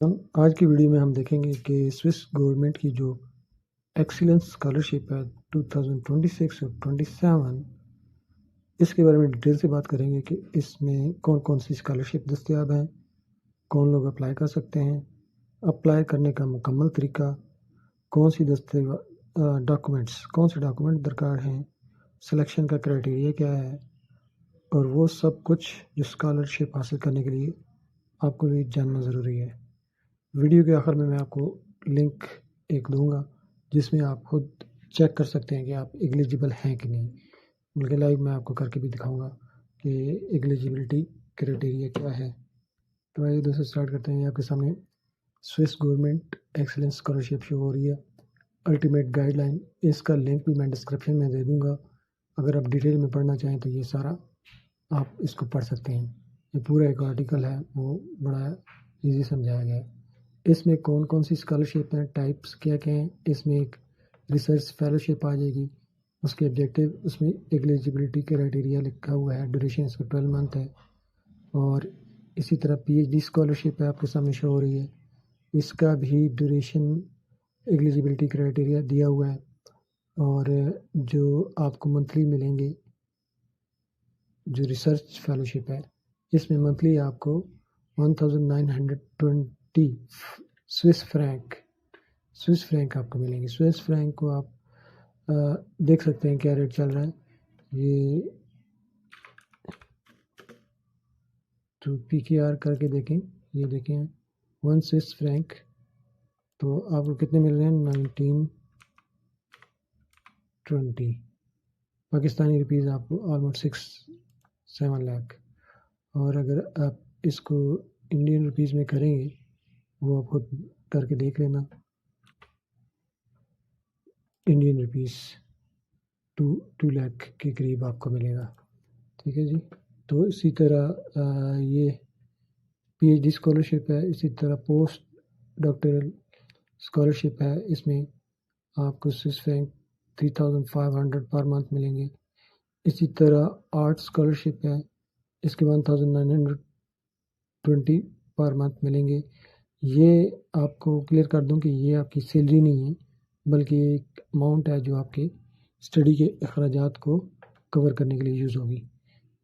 آج کی ویڈیو میں ہم دیکھیں گے کہ سوئس گورنمنٹ کی جو ایکسیلنس اسکالرشپ ہے 2026 اور 27 اس کے بارے میں ڈیٹیل سے بات کریں گے کہ اس میں کون کون سی اسکالرشپ دستیاب ہیں، کون لوگ اپلائی کر سکتے ہیں، اپلائی کرنے کا مکمل طریقہ، کون سی کون سے ڈاکومنٹ درکار ہیں، سلیکشن کا کرائٹیریا کیا ہے، اور وہ سب کچھ جو اسکالرشپ حاصل کرنے کے لیے آپ کو بھی جاننا ضروری ہے۔ ویڈیو کے آخر میں آپ کو لنک ایک دوں گا جس میں آپ خود چیک کر سکتے ہیں کہ آپ ایگلیجبل ہیں کہ نہیں، بلکہ لائیو میں آپ کو کر کے بھی دکھاؤں گا کہ ایگلیجبلٹی کرائٹیریا کیا ہے۔ تو آئیے دوستوں اسٹارٹ کرتے ہیں۔ آپ کے سامنے سوئس گورنمنٹ ایکسیلنس اسکالرشپ شو ہو رہی ہے، الٹیمیٹ گائیڈ لائن، اس کا لنک بھی میں ڈسکرپشن میں دے دوں گا۔ اگر آپ ڈیٹیل میں پڑھنا چاہیں تو یہ سارا آپ اس کو پڑھ سکتے ہیں۔ یہ پورا ایک آرٹیکل ہے، وہ بڑا ایزی سمجھایا گیا ہے۔ اس میں کون کون سی اسکالرشپ ہیں، ٹائپس کیا کیا ہیں۔ اس میں ایک ریسرچ فیلوشپ آ جائے گی، اس کے آبجیکٹیو، اس میں ایگلیجبلٹی کرائٹیریا لکھا ہوا ہے، ڈیوریشن اس کا 12 منتھ ہے، اور اسی طرح پی ایچ ڈی اسکالرشپ ہے آپ کے سامنے شو ہو رہی ہے، اس کا بھی ڈیوریشن ایگلیجبلٹی کرائٹیریا دیا ہوا ہے، اور جو آپ کو منتھلی ملیں گے جو ریسرچ فیلوشپ ہے اس میں منتھلی آپ کو 1920 سوئس فرینک آپ کو ملیں گے۔ سوئس فرینک کو آپ دیکھ سکتے ہیں کیا ریٹ چل رہا ہے۔ یہ تو پی کے آر کر کے دیکھیں، یہ دیکھیں 1 سوئس فرینک تو آپ کو کتنے مل رہے ہیں، 1920 پاکستانی روپیز، آپ کو آلموسٹ 6-7 لاکھ۔ اور اگر آپ اس کو انڈین روپیز میں کریں گے، وہ آپ خود کر کے دیکھ لینا، انڈین روپیز 2 لاکھ کے قریب آپ کو ملے گا، ٹھیک ہے جی۔ تو اسی طرح یہ پی ایچ ڈی اسکالرشپ ہے، اسی طرح پوسٹ ڈاکٹرل اسکالرشپ ہے، اس میں آپ کو سوئس فرینک 3500 پر منتھ ملیں گے۔ اسی طرح آرٹ اسکالرشپ ہے، اس کے 1920 پر منتھ ملیں گے۔ یہ آپ کو کلیئر کر دوں کہ یہ آپ کی سیلری نہیں ہے، بلکہ ایک اماؤنٹ ہے جو آپ کے اسٹڈی کے اخراجات کو کور کرنے کے لیے یوز ہوگی۔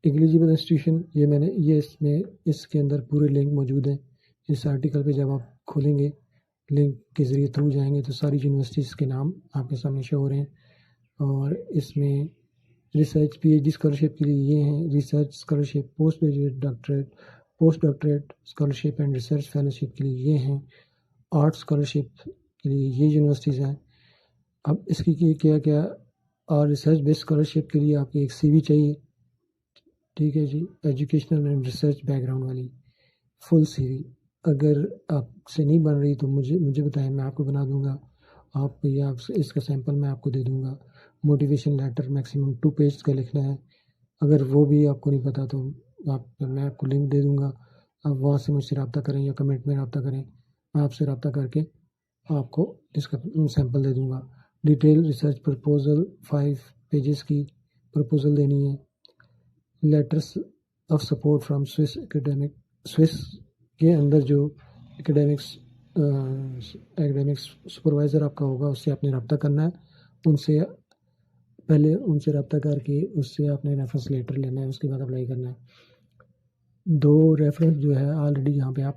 ایگلیجبل انسٹیٹیوشن، اس کے اندر پورے لنک موجود ہیں۔ اس آرٹیکل پہ جب آپ کھولیں گے، لنک کے ذریعے تھرو جائیں گے تو ساری یونیورسٹیز کے نام آپ کے سامنے شو ہو رہے ہیں، اور اس میں research P H D scholarship کے لیے یہ ہیں، research scholarship, post doctorate scholarship and research fellowship کے لیے یہ ہیں، آرٹ اسکالرشپ کے لیے یہ یونیورسٹیز ہیں۔ اب اس کی کیا اور ریسرچ بیس اسکالرشپ کے لیے آپ کی ایک سی وی چاہیے، ٹھیک ہے جی، educational and research background والی فل سی وی۔ اگر آپ سے نہیں بن رہی تو مجھے بتائیں، میں آپ کو بنا دوں گا، یا اس کا سیمپل میں آپ کو دے دوں گا۔ موٹیویشن لیٹر میکسیمم 2 پیج کا لکھنا ہے، اگر وہ بھی آپ کو نہیں پتا تو میں آپ کو لنک دے دوں گا، آپ وہاں سے مجھ سے رابطہ کریں یا کمنٹ میں رابطہ کریں، میں آپ سے رابطہ کر کے آپ کو اس کا سیمپل دے دوں گا۔ ڈیٹیل ریسرچ پرپوزل 5 پیجز کی پرپوزل دینی ہے۔ Letters of support from Swiss کے اندر جو اکیڈیمکس سپروائزر آپ کا ہوگا، اس سے آپ نے رابطہ کرنا ہے، ان سے رابطہ کر کے اس سے آپ نے ریفرنس لیٹر لینا ہے، اس کے بعد اپلائی کرنا ہے۔ 2 ریفرنس جو ہے آلریڈی یہاں پہ آپ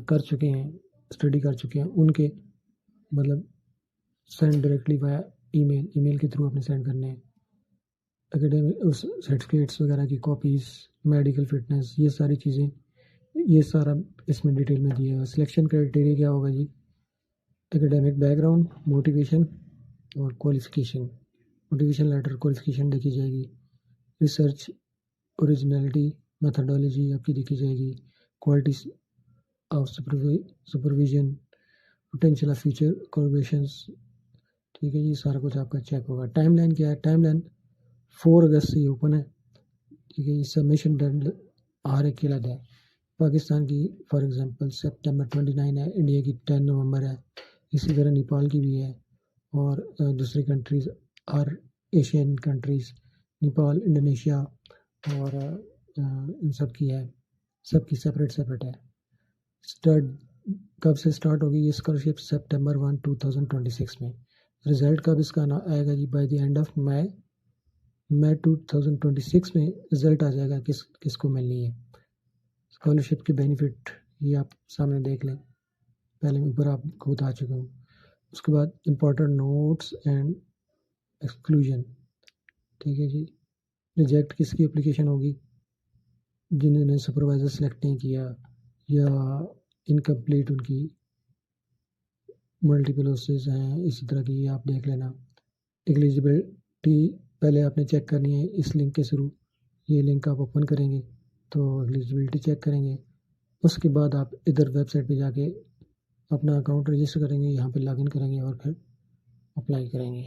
کر چکے ہیں، اسٹڈی کر چکے ہیں، ان کے مطلب سینڈ ڈائریکٹلی وایا ای میل کے تھرو آپ نے سینڈ کرنے ہیں۔ اکیڈیمک سرٹیفکیٹس وغیرہ کی کاپیز، میڈیکل فٹنس، یہ ساری چیزیں، یہ سارا اس میں ڈیٹیل میں دیا ہے۔ سلیکشن کرائٹیریا کیا ہوگا جی، اکیڈیمک بیک گراؤنڈ، موٹیویشن اور کوالیفیکیشن۔ موٹیویشن لیٹر، کوالیفیکیشن دیکھی جائے گی، ریسرچ اوریجنلٹی، میتھڈالوجی آپ کی دیکھی جائے گی، quality of supervision, potential of future corporations, ٹھیک ہے جی، سارا کچھ آپ کا چیک ہوگا۔ ٹائم لائن کیا ہے، ٹائم لائن 4 اگست سے اوپن ہے، ٹھیک ہے جی۔ سبمیشن ڈیڈ ہر ایک کے علیحدہ ہے، پاکستان کی فار ایگزامپل سپٹمبر 29 ہے، انڈیا کی 10 نومبر ہے، اسی طرح نیپال کی بھی ہے، اور دوسری کنٹریز، ہر ایشین کنٹریز، نیپال، انڈونیشیا اور ان سب کی ہے، سب کی سپریٹ ہے۔ اسٹارٹ کب سے اسٹارٹ ہوگی یہ اسکالرشپ؟ سپٹمبر 1 2026 میں۔ رزلٹ کب اس کا آئے گا جی؟ بائی دی اینڈ آف مئی 2026 میں رزلٹ آ جائے گا کس کو ملنی ہے اسکالرشپ کے بینیفٹ۔ یہ آپ سامنے دیکھ لیں، پہلے میں اوپر آپ کو بتا چکا ہوں۔ اس کے بعد امپورٹنٹ نوٹس اینڈ ایکسکلوژن، ٹھیک ہے جی۔ ریجیکٹ کس کی اپلیکیشن ہوگی؟ جنہوں نے سپروائزر سلیکٹ نہیں کیا یا انکمپلیٹ ان کی ملٹیپل ہاؤسز ہیں، اسی طرح کی آپ دیکھ لینا۔ ایلیجیبلٹی پہلے آپ نے چیک کرنی ہے اس لنک کے تھرو، یہ لنک آپ اوپن کریں گے تو ایلیجیبلٹی چیک کریں گے۔ اس کے بعد آپ ادھر ویب سائٹ پہ جا کے اپنا اکاؤنٹ رجسٹر کریں گے، یہاں پہ لاگ ان کریں گے اور پھر اپلائی کریں گے،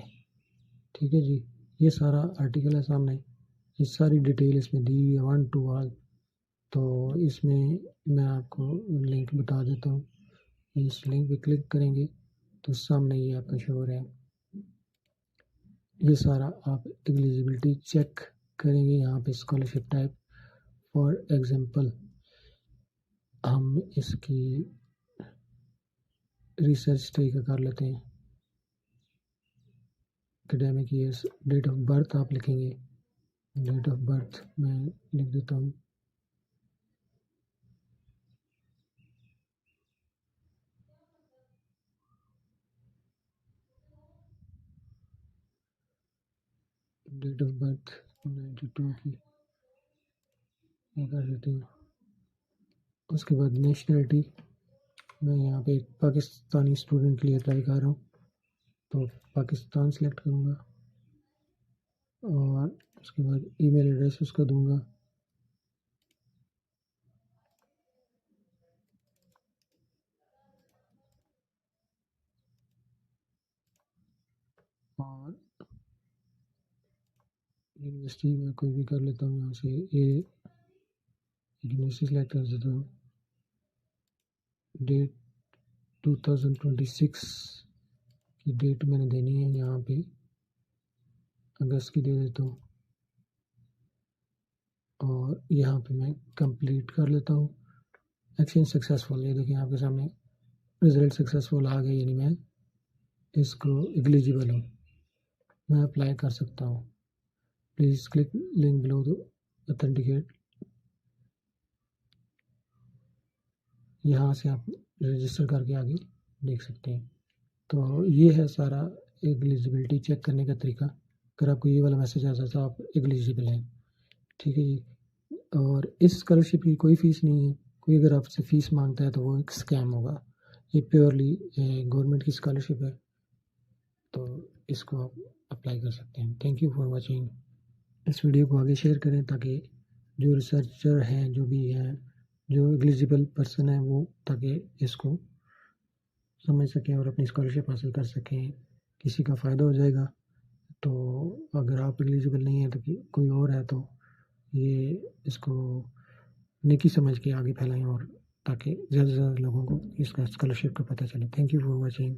ٹھیک ہے جی۔ یہ سارا آرٹیکل ہے سامنے، یہ ساری ڈیٹیل اس میں دی ہوئی ہے 1 to all۔ تو اس میں آپ کو لنک بتا دیتا ہوں، اس لنک پہ کلک کریں گے تو سامنے یہ آپ کا شو ہو رہا ہے۔ یہ سارا آپ ایلیجیبلٹی چیک کریں گے یہاں پہ۔ اسکالرشپ ٹائپ فار ایگزامپل ہم اس کی ریسرچ طریقہ کر لیتے ہیں۔ Academic years, date of birth آپ لکھیں گے، ڈیٹ آف برتھ میں لکھ دیتا ہوں ڈیٹ آف برتھ 92 کی یہ کر دیتے ہیں۔ اس کے بعد نیشنلٹی، میں یہاں پہ ایک پاکستانی اسٹوڈنٹ کے لیے اپلائی کر رہا ہوں تو پاکستان سلیکٹ کروں گا، اور اس کے بعد ای میل ایڈریس اس کا دوں گا، اور یونیورسٹی میں کوئی بھی کر لیتا ہوں، یہاں سے یونیورسٹی سلیکٹ کر دیتا ہوں۔ ڈیٹ 2026 کی ڈیٹ میں نے دینی ہے، یہاں پہ اگست کی دے دیتا ہوں، اور یہاں پہ میں کمپلیٹ کر لیتا ہوں۔ ایکشن سکسیزفل، یہ دیکھیں آپ کے سامنے رزلٹ سکسیزفل آ گیا، یعنی میں اس کو ایلیجیبل ہوں، میں اپلائی کر سکتا ہوں۔ Please click link below to authenticate, یہاں سے آپ رجسٹر کر کے آگے دیکھ سکتے ہیں۔ تو یہ ہے سارا ایلیجیبلٹی چیک کرنے کا طریقہ۔ اگر آپ کو یہ والا میسج آتا ہے تو آپ ایلیجیبل ہیں، ٹھیک ہے جی۔ اور اس اسکالرشپ کی کوئی فیس نہیں ہے، کوئی اگر آپ سے فیس مانگتا ہے تو وہ ایک اسکیم ہوگا، یہ پیورلی گورنمنٹ کی اسکالرشپ ہے، تو اس کو آپ اپلائی کر سکتے ہیں۔ Thank you for watching. اس ویڈیو کو آگے شیئر کریں تاکہ جو ریسرچر ہیں، جو بھی ہیں، جو ایلیجیبل پرسن ہیں، وہ تاکہ اس کو سمجھ سکیں اور اپنی اسکالرشپ حاصل کر سکیں، کسی کا فائدہ ہو جائے گا۔ تو اگر آپ ایلیجیبل نہیں ہیں تو کوئی اور ہے تو یہ اس کو نیکی سمجھ کے آگے پھیلائیں، اور تاکہ زیادہ سے زیادہ لوگوں کو اس کا اسکالرشپ کا پتہ چلے۔ Thank you for watching.